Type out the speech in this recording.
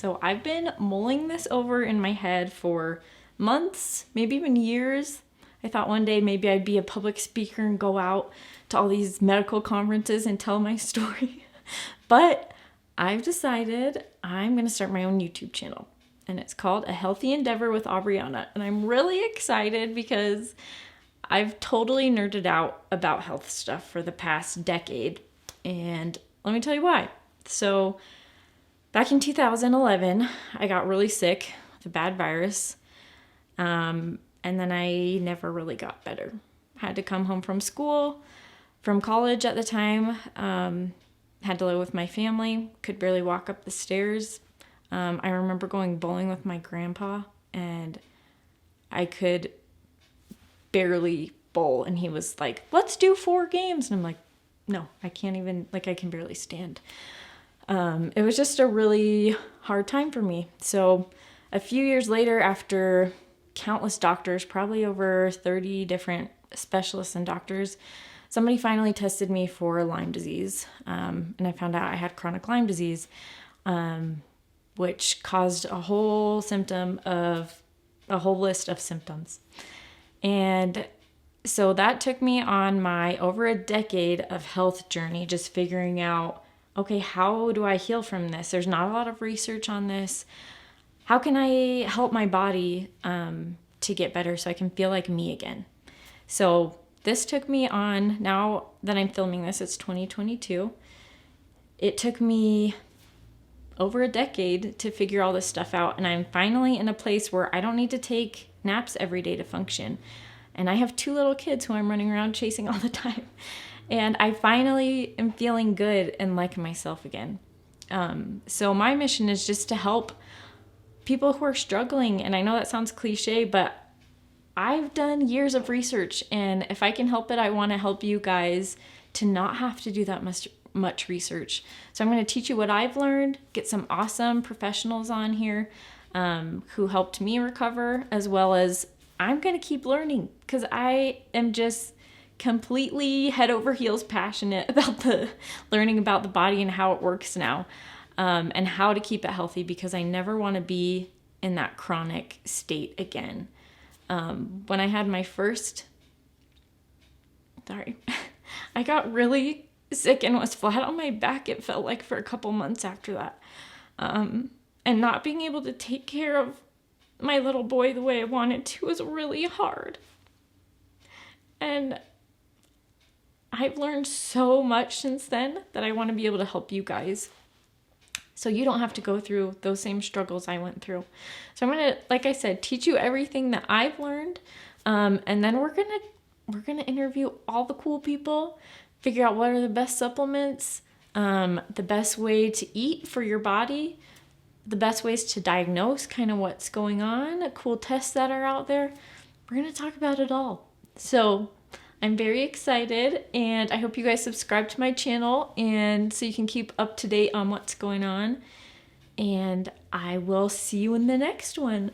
So I've been mulling this over in my head for months, maybe even years. I thought one day maybe I'd be a public speaker and go out to all these medical conferences and tell my story. But I've decided I'm going to start my own YouTube channel. And it's called A Healthy Endeavor with Aubriana. And I'm really excited because I've totally nerded out about health stuff for the past decade. And let me tell you why. So back in 2011, I got really sick with a bad virus. And then I never really got better. Had to come home from college at the time. Had to live with my family. Could barely walk up the stairs. I remember going bowling with my grandpa, and I could barely bowl. And he was like, let's do 4 games. And I'm like, no, I can't even, I can barely stand. It was just a really hard time for me. So a few years later, after countless doctors, probably over 30 different specialists and doctors, somebody finally tested me for Lyme disease. And I found out I had chronic Lyme disease, which caused a whole list of symptoms. And so that took me on my over a decade of health journey, just figuring out, okay, how do I heal from this? There's not a lot of research on this. How can I help my body to get better so I can feel like me again? So this took me on, now that I'm filming this, it's 2022. It took me over a decade to figure all this stuff out. And I'm finally in a place where I don't need to take naps every day to function. And I have 2 little kids who I'm running around chasing all the time. And I finally am feeling good and like myself again. So my mission is just to help people who are struggling. And I know that sounds cliche, but I've done years of research. And if I can help it, I want to help you guys to not have to do that much research. So I'm going to teach you what I've learned, get some awesome professionals on here who helped me recover, as well as I'm going to keep learning because I am just completely head over heels passionate about learning about the body and how it works now, and how to keep it healthy, because I never want to be in that chronic state again. When I had my first, I got really sick and was flat on my back, it felt like, for a couple months after that. And not being able to take care of my little boy the way I wanted to was really hard. And I've learned so much since then that I want to be able to help you guys, so you don't have to go through those same struggles I went through. So I'm going to, like I said, teach you everything that I've learned. And then we're going to interview all the cool people, figure out what are the best supplements, the best way to eat for your body, the best ways to diagnose kind of what's going on, cool tests that are out there. We're going to talk about it all. So I'm very excited, and I hope you guys subscribe to my channel and so you can keep up to date on what's going on. And I will see you in the next one.